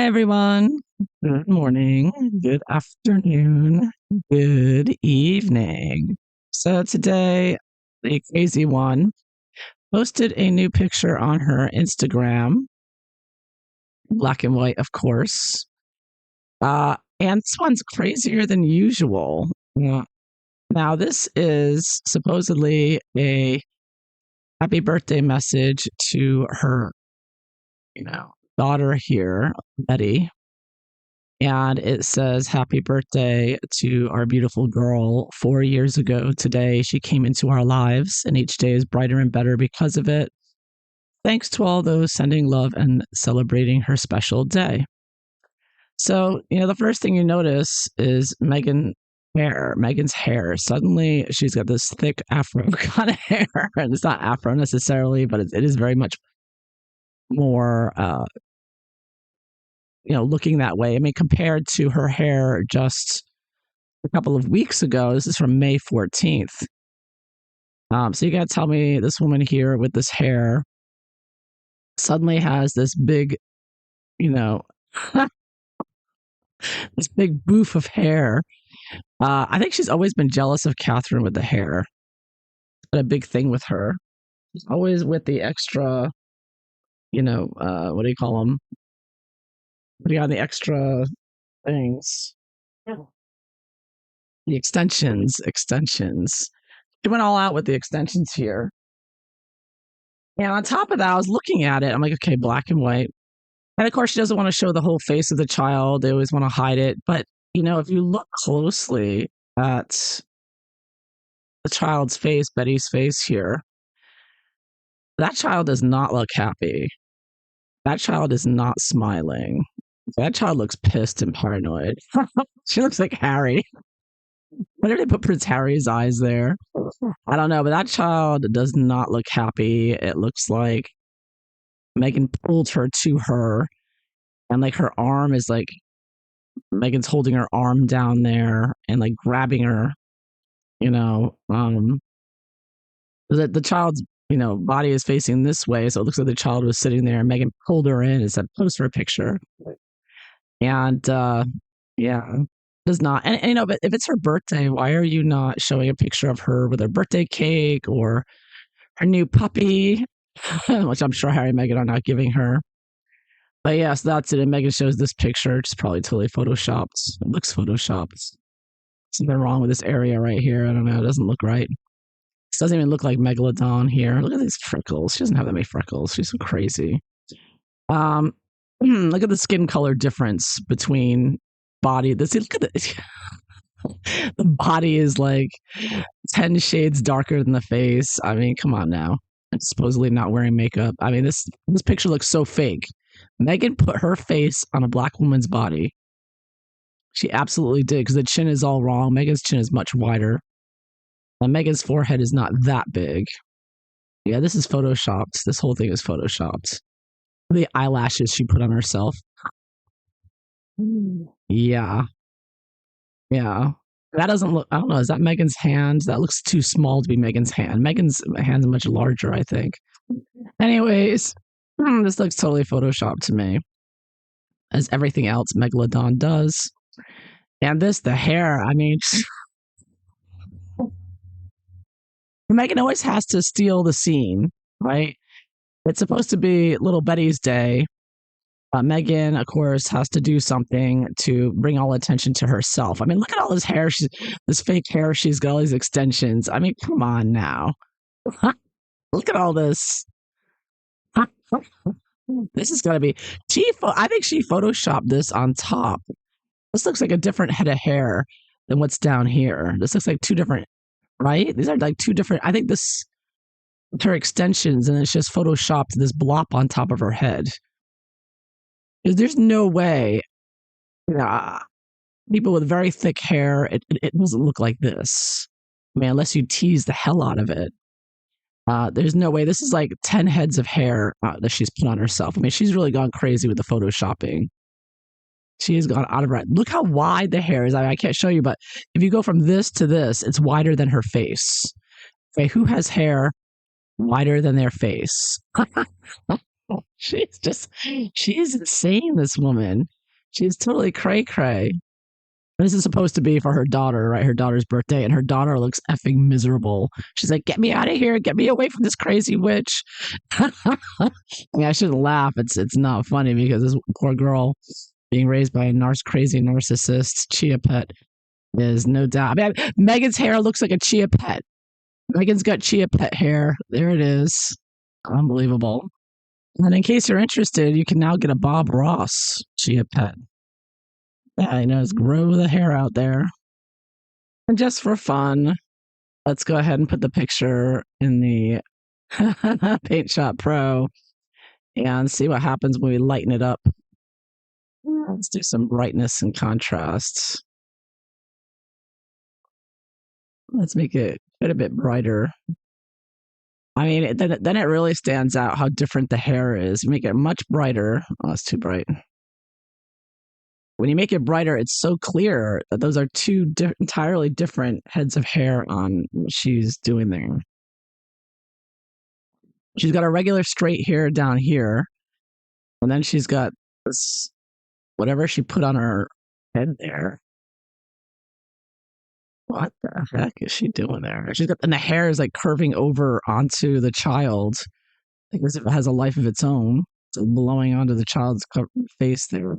Hi, everyone. Good morning, good afternoon, good evening. So today, the crazy one posted a new picture on her Instagram, black and white, of course. And this one's crazier than usual. Now, this is supposedly a happy birthday message to her, daughter here, Betty. And it says, "Happy birthday to our beautiful girl. 4 years ago today, she came into our lives, and each day is brighter and better because of it. Thanks to all those sending love and celebrating her special day." So, the first thing you notice is Megan's hair. Suddenly, she's got this thick afro kind of hair. And it's not afro necessarily, but it is very much more looking that way. I mean, compared to her hair just a couple of weeks ago, this is from May 14th. So you got to tell me this woman here with this hair suddenly has this big, you know, this big boof of hair. I think she's always been jealous of Catherine with the hair. But a big thing with her. She's always with the extra, what do you call them? Putting on the extra things. The extensions. She went all out with the extensions here. And on top of that, I was looking at it. I'm like, okay, black and white. And of course, she doesn't want to show the whole face of the child. They always want to hide it. But, if you look closely at the child's face, Betty's face here, that child does not look happy. That child is not smiling. That child looks pissed and paranoid. She looks like Harry. Why did they put Prince Harry's eyes there? I don't know, but that child does not look happy. It looks like Meghan pulled her to her, and like her arm is like Meghan's holding her arm down there and like grabbing her. The child's body is facing this way, so it looks like the child was sitting there. And Meghan pulled her in and said, "Post her a picture." And yeah, does not. And but if it's her birthday, why are you not showing a picture of her with her birthday cake or her new puppy, which I'm sure Harry and Meghan are not giving her? But yes, that's it. And Meghan shows this picture. It's probably totally photoshopped. It looks photoshopped. Something wrong with this area right here. I don't know. It doesn't look right. This doesn't even look like Megalodon here. Look at these freckles. She doesn't have that many freckles. She's so crazy. Look at the skin color difference between body. Look at this. The body is like 10 shades darker than the face. I mean, come on now. And supposedly not wearing makeup. I mean, this picture looks so fake. Meghan put her face on a black woman's body. She absolutely did, because the chin is all wrong. Meghan's chin is much wider. And Meghan's forehead is not that big. Yeah, this is photoshopped. This whole thing is photoshopped. The eyelashes she put on herself. Yeah. Yeah. That doesn't look, I don't know, is that Meghan's hand? That looks too small to be Meghan's hand. Meghan's hand's much larger, I think. Anyways, this looks totally photoshopped to me, as everything else Megalodon does. And the hair, I mean, Meghan always has to steal the scene, right? It's supposed to be little Betty's day. Meghan, of course, has to do something to bring all attention to herself. I mean, look at all this hair. This fake hair. She's got all these extensions. I mean, come on now. Look at all this. This is going to be. I think she photoshopped this on top. This looks like a different head of hair than what's down here. This looks like two different, right? These are like two different. I think this, her extensions, and it's just photoshopped this blop on top of her head. There's no way, people with very thick hair, it doesn't look like this. I mean, unless you tease the hell out of it. There's no way. This is like 10 heads of hair that she's put on herself. I mean, she's really gone crazy with the photoshopping. She has gone out of her. Look how wide the hair is. I can't show you, but if you go from this to this, it's wider than her face. Okay, who has hair wider than their face? She's insane, this woman. She's totally cray cray. This is supposed to be for her daughter, right? Her daughter's birthday, and her daughter looks effing miserable. She's like, "Get me out of here! Get me away from this crazy witch!" I shouldn't laugh. It's not funny because this poor girl being raised by a crazy narcissist chia pet is no doubt. I mean, Meghan's hair looks like a chia pet. Meghan's got chia pet hair. There it is. Unbelievable. And in case you're interested, you can now get a Bob Ross chia pet. Yeah, I know, just grow the hair out there. And just for fun, let's go ahead and put the picture in the Paint Shop Pro and see what happens when we lighten it up. Let's do some brightness and contrast. Let's make it quite a bit brighter. I mean, then it really stands out how different the hair is. Make it much brighter. Oh, it's too bright. When you make it brighter, it's so clear that those are two entirely different heads of hair on what she's doing there. She's got a regular straight hair down here, and then she's got this, whatever she put on her head there. What the heck is she doing there? She's got, and the hair is like curving over onto the child, like as if it has a life of its own, so blowing onto the child's face there.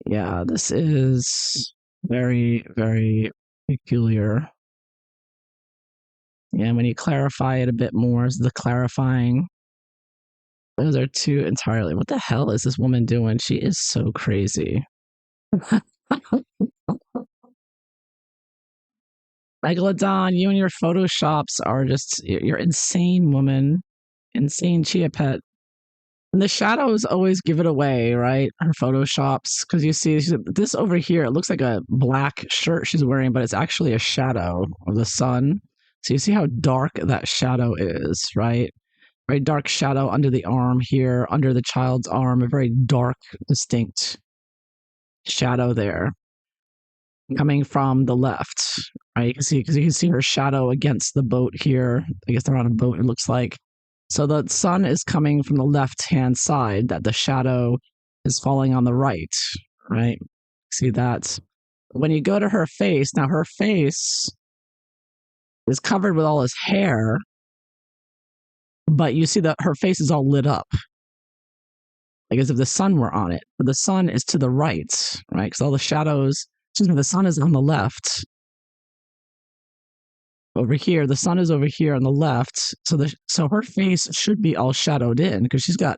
Yeah, this is very, very peculiar. And when you clarify it a bit more, is the clarifying. Those are two entirely. What the hell is this woman doing? She is so crazy. Megalodon, you and your photoshops are just, you're insane, woman. Insane chia pet. And the shadows always give it away, right? Her photoshops, because you see this over here, it looks like a black shirt she's wearing, but it's actually a shadow of the sun. So you see how dark that shadow is, right? Very dark shadow under the arm here, under the child's arm, a very dark, distinct shadow there coming from the left, right? You can see, because you can see her shadow against the boat here. I guess they're on a boat, it looks like. So the sun is coming from the left-hand side, that the shadow is falling on the right, right? See that? When you go to her face, now her face is covered with all this hair, but you see that her face is all lit up, like as if the sun were on it. But the sun is to the right, right? Because all the shadows, the sun is on the left. Over here, the sun is over here on the left, so her face should be all shadowed in because she's got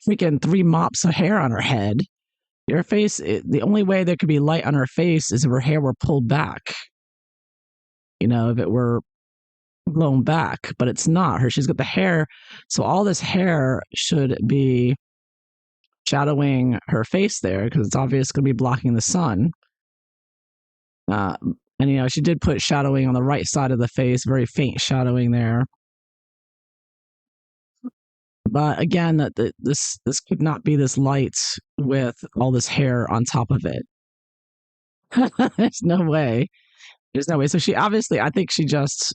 freaking 3 mops of hair on her head. Your face, the only way there could be light on her face is if her hair were pulled back. You know, if it were blown back, but it's not. She's got the hair, so all this hair should be shadowing her face there because it's obvious going to be blocking the sun. And, you know, she did put shadowing on the right side of the face, very faint shadowing there. But again, this could not be this light with all this hair on top of it. There's no way. There's no way. So she obviously, I think this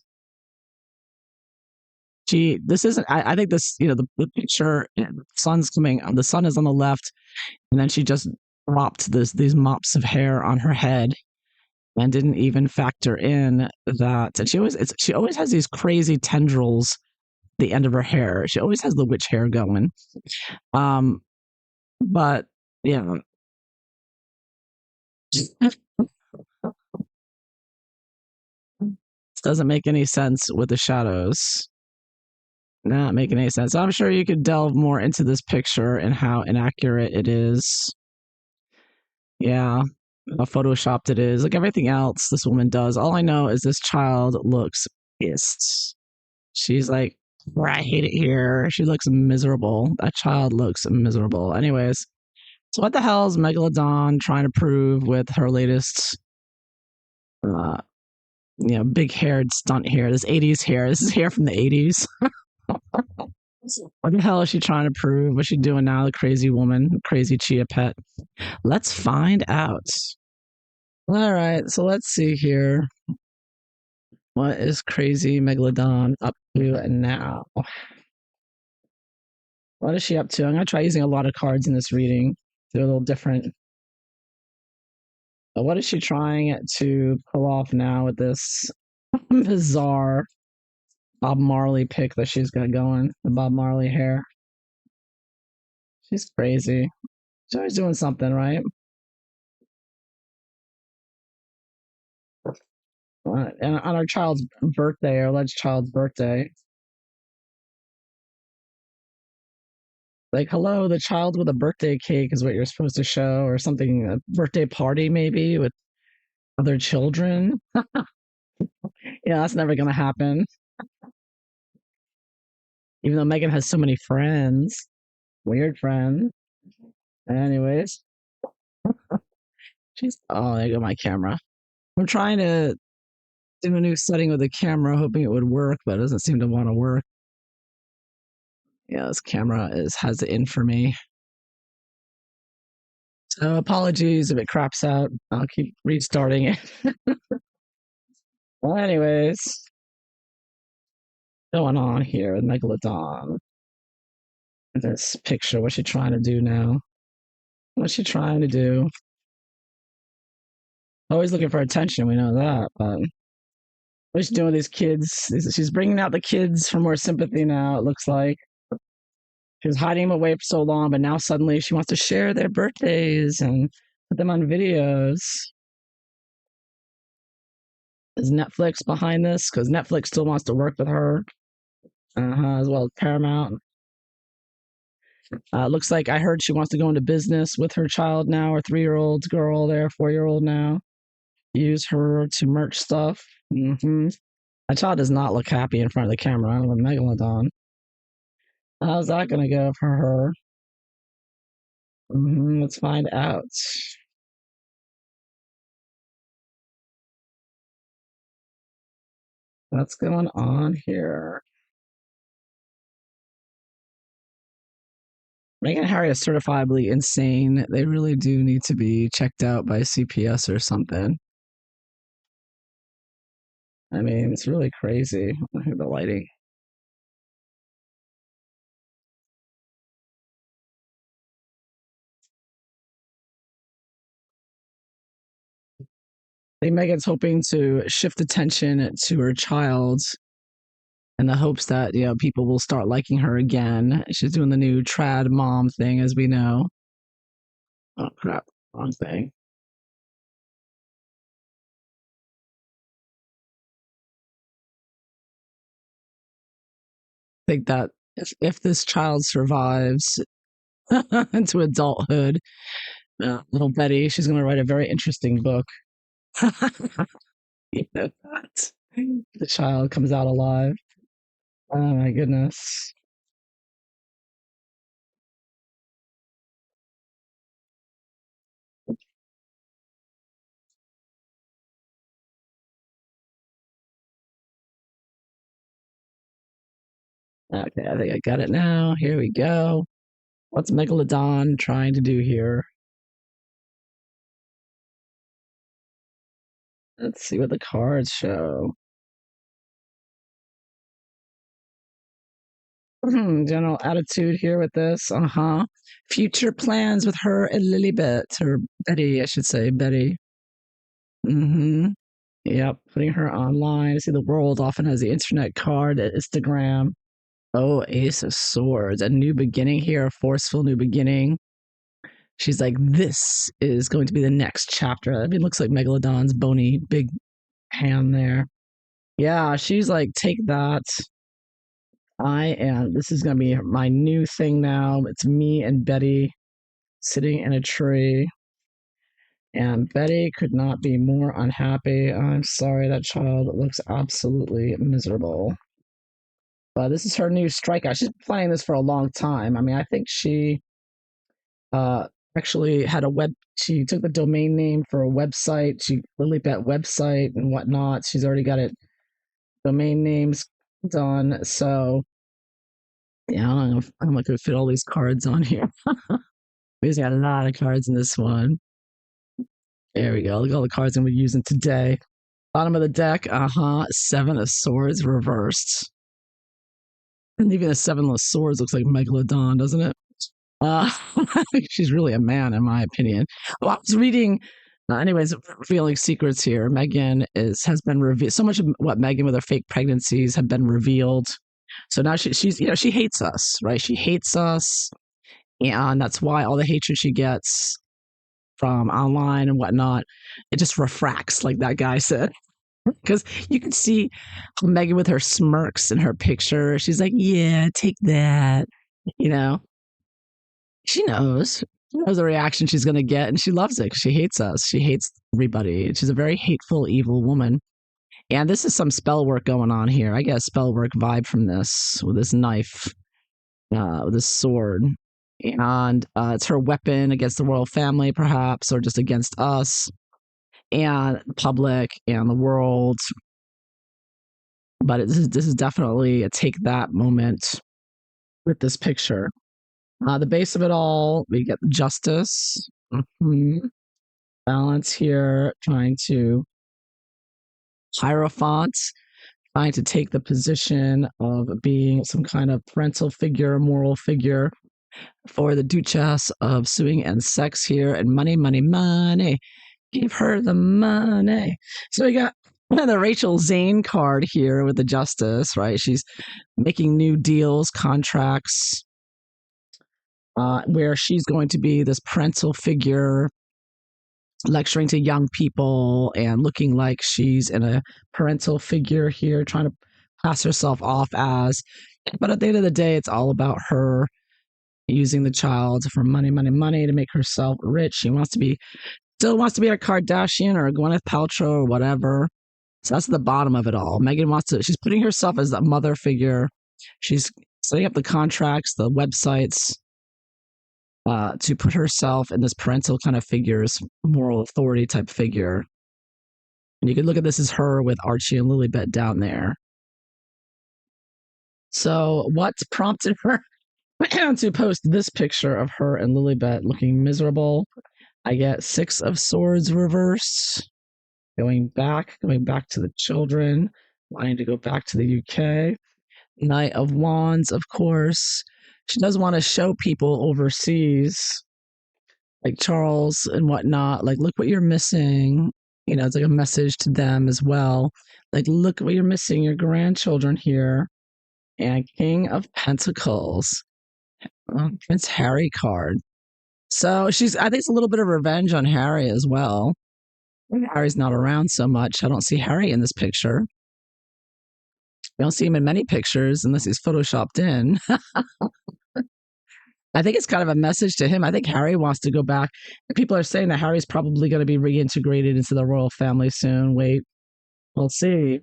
isn't, I think this, you know, the picture, the sun's coming, the sun is on the left, and then she just dropped these mops of hair on her head. And didn't even factor in that. And she always has these crazy tendrils at the end of her hair. She always has the witch hair going. But yeah. This doesn't make any sense with the shadows. Not making any sense. I'm sure you could delve more into this picture and how inaccurate it is. Yeah. How photoshopped it is, like everything else this woman does. All I know is this child looks pissed. She's like, I hate it here. She looks miserable. That child looks miserable. Anyways, so what the hell is Megalodon trying to prove with her latest, you know, big haired stunt hair? This 80s hair. This is hair from the 80s. What the hell is she trying to prove? What's she doing now? The crazy woman, crazy chia pet. Let's find out. All right, so let's see here. What is crazy Megalodon up to now? What is she up to? I'm going to try using a lot of cards in this reading. They're a little different. But what is she trying to pull off now with this bizarre Bob Marley pic that she's got going? The Bob Marley hair. She's crazy. She's always doing something, right? And on our child's birthday, our alleged child's birthday, like, hello, the child with a birthday cake is what you're supposed to show, or something, a birthday party maybe with other children. Yeah, that's never going to happen. Even though Meghan has so many friends, weird friends. Anyways, oh, there you go, my camera. I'm trying to do a new setting with the camera, hoping it would work, but it doesn't seem to want to work. Yeah, this camera has it in for me. So apologies if it craps out. I'll keep restarting it. Well, anyways, going on here with Megalodon. This picture, what's she trying to do now? What's she trying to do? Always looking for attention, we know that, but what's she doing with these kids? She's bringing out the kids for more sympathy now, it looks like. She was hiding them away for so long, but now suddenly she wants to share their birthdays and put them on videos. Is Netflix behind this? Because Netflix still wants to work with her, as well as Paramount. Looks like I heard she wants to go into business with her child now, her 3-year-old girl there, 4-year-old now. Use her to merch stuff. My child does not look happy in front of the camera with Megalodon. How's that going to go for her? Let's find out. What's going on here? Meghan and Harry are certifiably insane. They really do need to be checked out by CPS or something. I mean, it's really crazy. Look at the lighting. I think Meghan's hoping to shift attention to her child in the hopes that, people will start liking her again. She's doing the new trad mom thing, as we know. Oh, crap. Wrong thing. I think that if this child survives into adulthood, little Betty, she's going to write a very interesting book. You know that. The child comes out alive. Oh my goodness. Okay, I think I got it now. Here we go. What's Megalodon trying to do here? Let's see what the cards show. General attitude here with this. Future plans with her and Lilybet, or Betty, I should say, Betty. Yep, putting her online. See, the world often has the internet card, Instagram. Oh, Ace of Swords, a new beginning here, a forceful new beginning. She's like, this is going to be the next chapter. I mean, it looks like Megalodon's bony, big hand there. Yeah, she's like, take that. This is going to be my new thing now. It's me and Betty sitting in a tree. And Betty could not be more unhappy. I'm sorry, that child looks absolutely miserable. But this is her new strikeout. She's been playing this for a long time. I mean, I think she actually had she took the domain name for a website. She Lilybet website and whatnot. She's already got it, domain names done. So, yeah, I don't know if I'm going to fit all these cards on here. We've got a lot of cards in this one. There we go. Look at all the cards I'm using today. Bottom of the deck, 7 of Swords reversed. And even the 7 of Swords looks like Megalodon, doesn't it? Uh, she's really a man, in my opinion. Well, I was reading, anyways, revealing secrets here. Meghan has been revealed. So much of what Meghan with her fake pregnancies have been revealed. So now she's she hates us, right? She hates us, and that's why all the hatred she gets from online and whatnot, it just refracts, like that guy said. Because you can see Meghan with her smirks in her picture. She's like, "Yeah, take that," you know. She knows. She knows the reaction she's going to get, and she loves it 'cause she hates us. She hates everybody. She's a very hateful, evil woman. And this is some spell work going on here. I get a spell work vibe from this with this knife, with this sword. And it's her weapon against the royal family, perhaps, or just against us and the public and the world. But this is definitely a take that moment with this picture. The base of it all, we get justice, balance here, trying to hierophant, trying to take the position of being some kind of parental figure, moral figure for the Duchess of Suing and Sex here, and money, money, money. Give her the money. So we got the Rachel Zane card here with the justice, right? She's making new deals, contracts, where she's going to be this parental figure lecturing to young people and looking like she's in a parental figure here, trying to pass herself off as. But at the end of the day, it's all about her using the child for money, money, money to make herself rich. She still wants to be a Kardashian or a Gwyneth Paltrow or whatever. So that's the bottom of it all. Meghan she's putting herself as a mother figure. She's setting up the contracts, the websites, to put herself in this parental kind of figures, moral authority type figure. And you can look at this as her with Archie and Lilibet down there. So what prompted her to post this picture of her and Lilibet looking miserable? I get Six of Swords reversed, going back to the children, wanting to go back to the UK. Knight of Wands, of course. She does want to show people overseas, like Charles and whatnot, like, look what you're missing. It's like a message to them as well. Like, look what you're missing, your grandchildren here. And King of Pentacles, Prince Harry card. So I think it's a little bit of revenge on Harry as well. Harry's not around so much. I don't see Harry in this picture. I don't see him in many pictures unless he's photoshopped in. I think it's kind of a message to him. I think Harry wants to go back. People are saying that Harry's probably going to be reintegrated into the royal family soon. Wait, we'll see.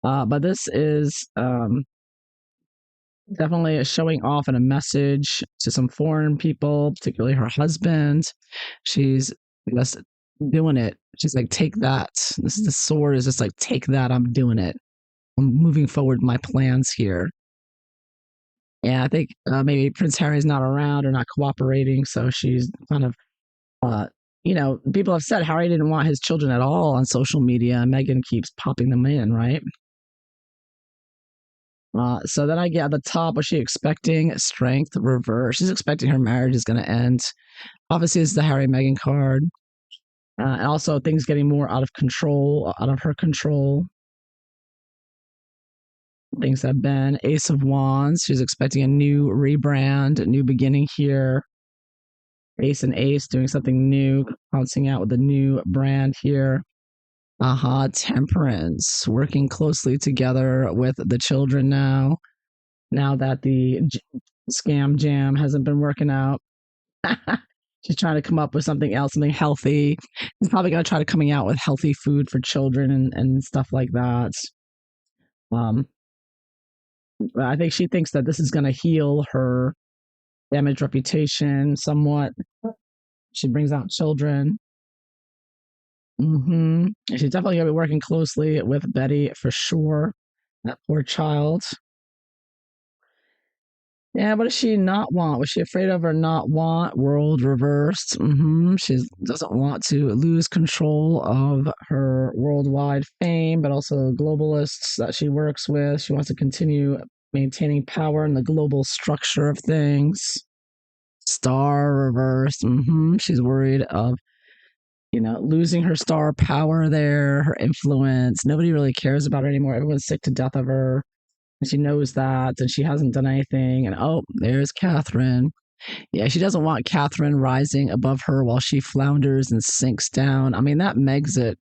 But this is definitely showing off and a message to some foreign people, particularly her husband. She's just doing it. She's like, take that. The sword is just like, take that. I'm doing it. I'm moving forward my plans here. And I think maybe Prince Harry's not around or not cooperating, so she's kind of, people have said Harry didn't want his children at all on social media, and Meghan keeps popping them in, right? So then I get at the top, was she expecting strength reverse? She's expecting her marriage is going to end. Obviously, it's the Harry Meghan card. And also things getting more out of control, out of her control. Things have been Ace of Wands. She's expecting a new rebrand, a new beginning here. Ace and Ace doing something new, bouncing out with a new brand here. Temperance, working closely together with the children now. Now that the scam jam hasn't been working out. She's trying to come up with something else, something healthy. She's probably going to try to coming out with healthy food for children and stuff like that. I think she thinks that this is going to heal her damaged reputation somewhat. She brings out children. She's definitely going to be working closely with Bday for sure. That poor child. Yeah, what does she not want? Was she afraid of or not want? World reversed. She doesn't want to lose control of her worldwide fame, but also globalists that she works with. She wants to continue maintaining power in the global structure of things. Star reversed. She's worried of, losing her star power there, her influence. Nobody really cares about her anymore. Everyone's sick to death of her. And she knows that, and she hasn't done anything. And oh, there's Catherine. Yeah, she doesn't want Catherine rising above her while she flounders and sinks down. I mean, that Megxit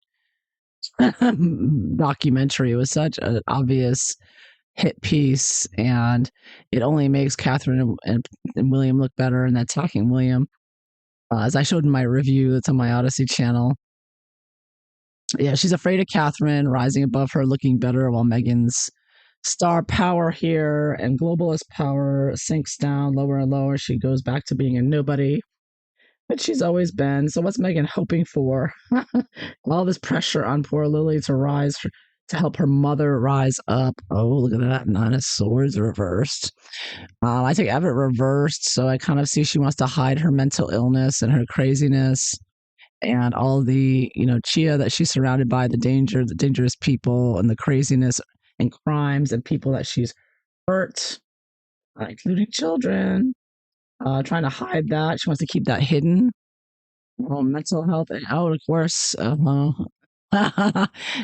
documentary was such an obvious hit piece, and it only makes Catherine and William look better. And attacking William, as I showed in my review, that's on my Odyssey channel. Yeah, she's afraid of Catherine rising above her, looking better, while Meghan's star power here and globalist power sinks down lower and lower. She goes back to being a nobody, but she's always been. So what's Meghan hoping for? All this pressure on poor Lily to rise, to help her mother rise up. Oh, look at that. Nine of Swords reversed. I take Everett reversed, so I kind of see she wants to hide her mental illness and her craziness and all the, Chia that she's surrounded by, the dangerous people and the craziness and crimes and people that she's hurt, including children, trying to hide that. She wants to keep that hidden. Mental health, and of course,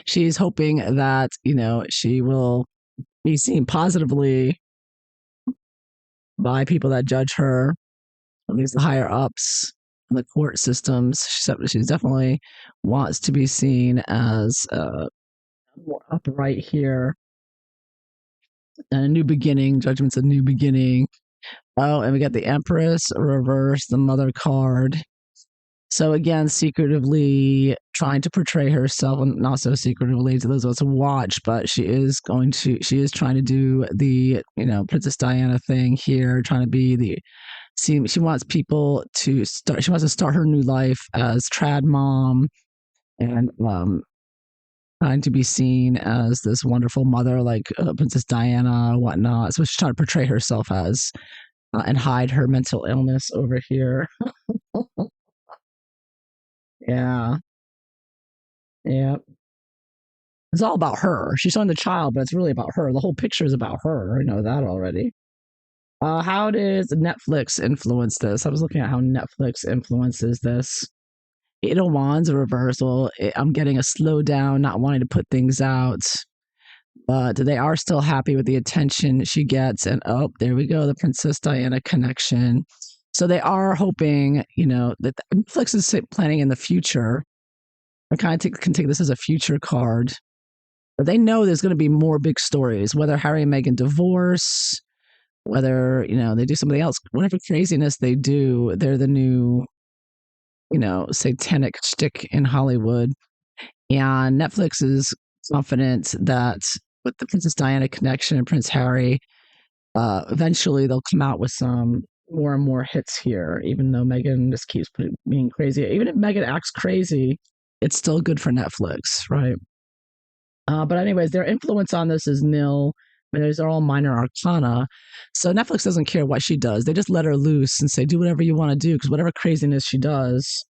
she's hoping that, she will be seen positively by people that judge her, at least the higher ups in the court systems. She definitely wants to be seen as more upright here. And a new beginning. Judgment's a new beginning. Oh, and we got the Empress reverse, the Mother card. So again, secretively trying to portray herself, and not so secretively to those of us who watch, but she is trying to do the, Princess Diana thing here, trying to be she wants people to start, she wants to start her new life as trad mom, and trying to be seen as this wonderful mother, like Princess Diana, whatnot. So she's trying to portray herself as, and hide her mental illness over here. Yeah. Yeah. It's all about her. She's showing the child, but it's really about her. The whole picture is about her. I know that already. How does Netflix influence this? I was looking at how Netflix influences this. Eight of Wands, a reversal. I'm getting a slowdown, not wanting to put things out, but they are still happy with the attention she gets. And oh, there we go, the Princess Diana connection. So they are hoping, that Netflix is planning in the future. I kind of can take this as a future card, but they know there's going to be more big stories, whether Harry and Meghan divorce, whether, they do something else, whatever craziness they do, they're the new, satanic shtick in Hollywood. And Netflix is confident that with the Princess Diana connection and Prince Harry, eventually they'll come out with some more and more hits here, even though Meghan just keeps being crazy. Even if Meghan acts crazy, it's still good for Netflix, right? But anyways, their influence on this is nil. I mean, those are all minor arcana. So Netflix doesn't care what she does. They just let her loose and say, do whatever you want to do, because whatever craziness she does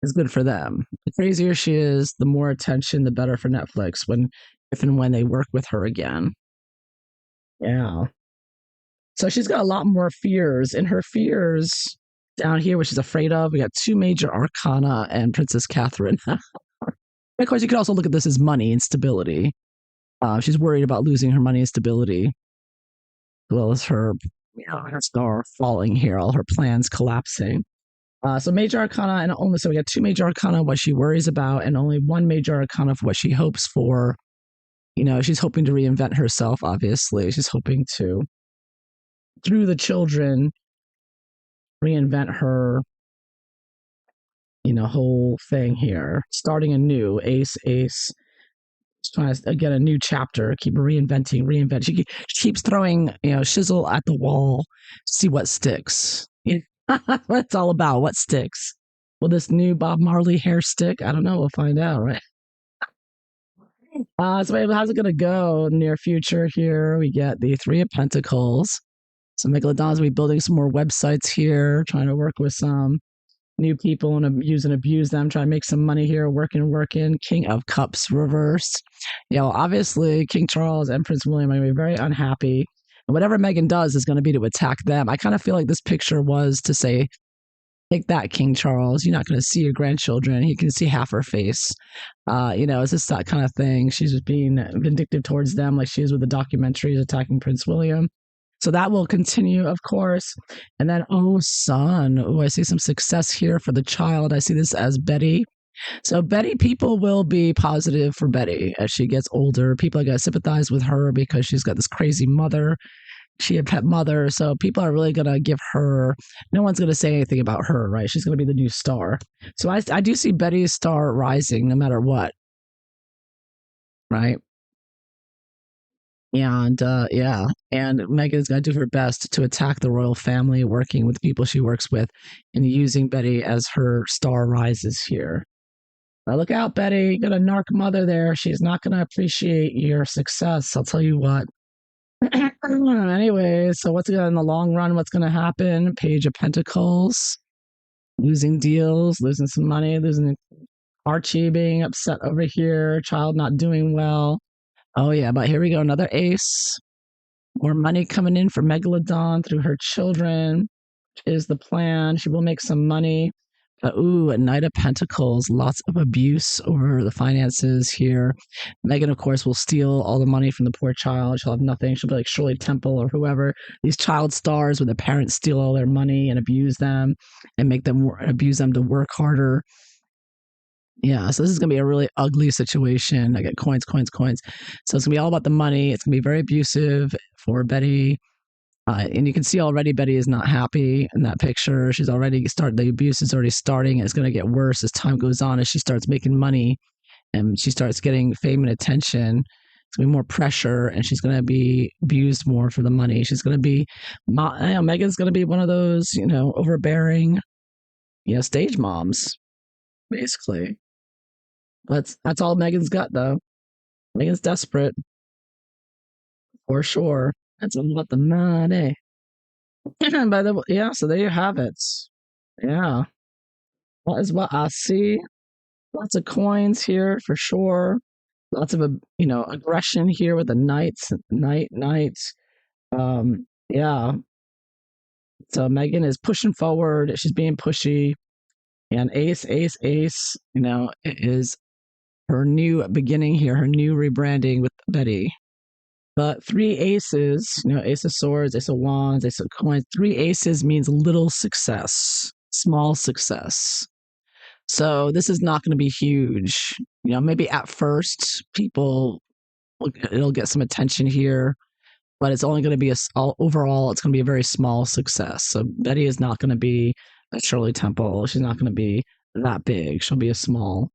is good for them. The crazier she is, the more attention, the better for Netflix if and when they work with her again. Yeah. So she's got a lot more fears. And her fears down here, which she's afraid of, we got two major arcana and Princess Catherine. Of course, you could also look at this as money and stability. She's worried about losing her money and stability, as well as her star falling here, all her plans collapsing. So major arcana, and only, so we got two major arcana, what she worries about, and only one major arcana for what she hopes for. She's hoping to reinvent herself, obviously. She's hoping to, through the children, reinvent her, whole thing here. Starting anew, ace. She's trying to get a new chapter, keep reinvent. She keeps throwing, shizzle at the wall, see what sticks. What it's all about, what sticks. Will this new Bob Marley hair stick? I don't know. We'll find out, right? So how's it going to go in the near future here? We get the Three of Pentacles. So Megalodon's will be building some more websites here, trying to work with some new people and use and abuse them, trying to make some money here, working. King of Cups reversed. Obviously, King Charles and Prince William are going to be very unhappy. Whatever Meghan does is going to be to attack them. I kind of feel like this picture was to say, take that, King Charles. You're not going to see your grandchildren. You can see half her face. It's just that kind of thing. She's just being vindictive towards them, like she is with the documentaries attacking Prince William. So that will continue, of course. And then, oh, son. Oh, I see some success here for the child. I see this as Bday. So Bday, people will be positive for Bday as she gets older. People are going to sympathize with her because she's got this crazy mother. She a pet mother, so people are really going to give her, no one's going to say anything about her, right? She's going to be the new star. So I do see Bday's star rising no matter what, right? And and Meghan's going to do her best to attack the royal family, working with the people she works with and using Bday as her star rises here. Now look out, Bday, you got a narc mother there. She's not going to appreciate your success, I'll tell you what. Anyway, so what's in the long run? What's going to happen? Page of Pentacles, losing deals, losing some money, losing Archie being upset over here, child not doing well. Oh yeah, but here we go, another ace. More money coming in for Megalodon through her children is the plan. She will make some money. A Knight of Pentacles, lots of abuse over the finances here. Meghan, of course, will steal all the money from the poor child. She'll have nothing. She'll be like Shirley Temple or whoever. These child stars where the parents steal all their money and abuse them and make them abuse them to work harder. Yeah, so this is going to be a really ugly situation. I get coins, coins, coins. So it's going to be all about the money. It's going to be very abusive for Bday. And you can see already Bday is not happy in that picture. She's already started, the abuse is already starting. And it's going to get worse as time goes on, as she starts making money and she starts getting fame and attention. It's going to be more pressure and she's going to be abused more for the money. She's going to be, Meghan's going to be one of those, overbearing, stage moms, basically. That's all Meghan's got, though. Meghan's desperate, for sure. That's all about the money. By the way, yeah, so there you have it. Yeah, that is what I see. Lots of coins here for sure. Lots of aggression here with the knights, knights. Yeah. So Meghan is pushing forward. She's being pushy, and ace, ace, ace. It is her new beginning here, her new rebranding with Bday. But 3 aces, ace of swords, ace of wands, ace of coins. 3 aces means little success, small success. So this is not going to be huge. Maybe at first it'll get some attention here, but it's only going to be overall, it's going to be a very small success. So Bday is not going to be a Shirley Temple. She's not going to be that big. She'll be a small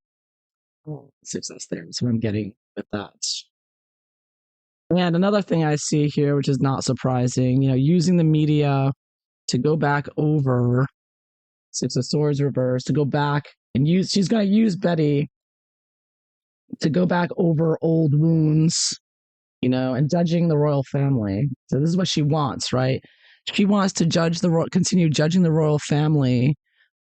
success there. That's what I'm getting with that. And another thing I see here, which is not surprising, using the media to go back over 6 of Swords reversed, to go back and she's going to use Bday to go back over old wounds, and judging the royal family. So this is what she wants, right? She wants to continue judging the royal family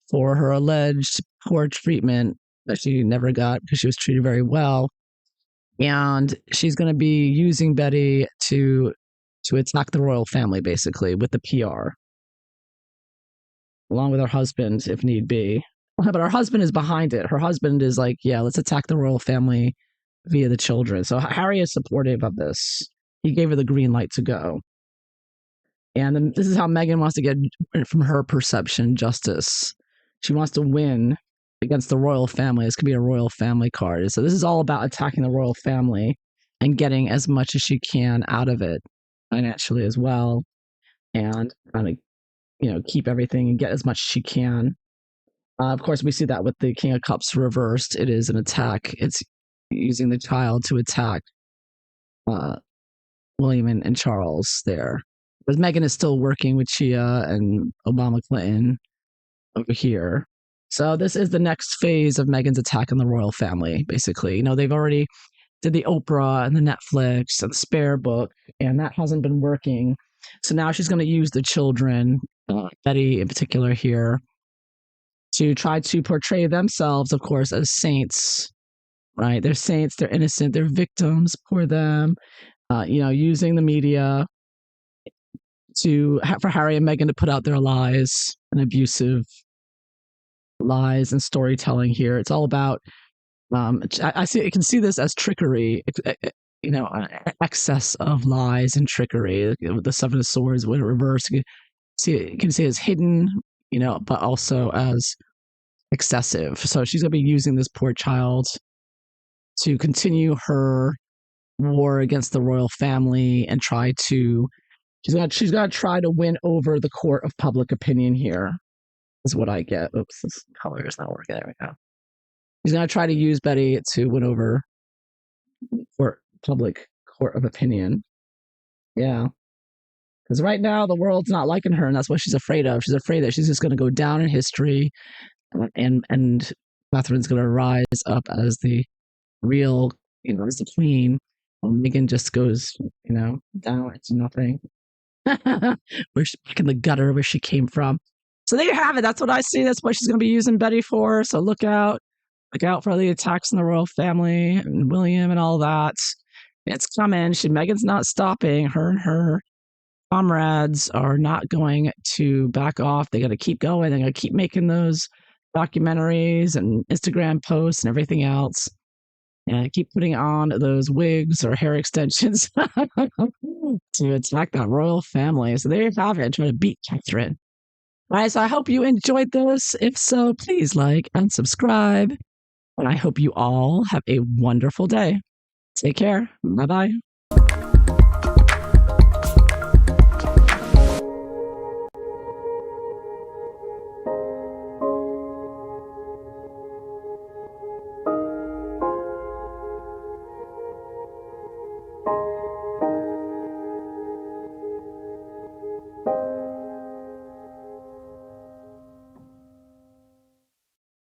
for her alleged poor treatment that she never got because she was treated very well. And she's going to be using Bday to attack the royal family, basically, with the PR, along with her husband, if need be. But her husband is behind it. Her husband is like, yeah, let's attack the royal family via the children. So Harry is supportive of this. He gave her the green light to go. And then this is how Meghan wants to get, from her perception, justice. She wants to win against the royal family. This could be a royal family card. So this is all about attacking the royal family and getting as much as she can out of it financially as well, and kind of keep everything and get as much as she can. Of course, we see that with the King of Cups reversed. It is an attack. It's using the child to attack William and Charles there. But Meghan is still working with Chia and Obama Clinton over here. So this is the next phase of Meghan's attack on the royal family, basically. They've already did the Oprah and the Netflix and the Spare book, and that hasn't been working. So now she's going to use the children, Bday in particular here, to try to portray themselves, of course, as saints, right? They're saints, they're innocent, they're victims, poor them, using the media for Harry and Meghan to put out their lies and abusive lies and storytelling here. It's all about I see. You can see this as trickery. Excess of lies and trickery. With the Seven of Swords, when reversed, you can see it as hidden, but also as excessive. So she's gonna be using this poor child to continue her war against the royal family and she's gonna try to win over the court of public opinion here. Is what I get. Oops, this color is not working. There we go. He's going to try to use Bday to win over public court of opinion. Yeah. Because right now the world's not liking her, and that's what she's afraid of. She's afraid that she's just going to go down in history, and Catherine's going to rise up as the real, as the queen. And Meghan just goes, down to nothing. Where she's back in the gutter where she came from. So there you have it. That's what I see. That's what she's going to be using Bday for. So look out. Look out for the attacks on the royal family and William and all that. It's coming. Meghan's not stopping. Her and her comrades are not going to back off. They got to keep going. They're going to keep making those documentaries and Instagram posts and everything else. And keep putting on those wigs or hair extensions to attack that royal family. So there you have it. Trying to beat Catherine. All right, so I hope you enjoyed this. If so, please like and subscribe. And I hope you all have a wonderful day. Take care. Bye-bye.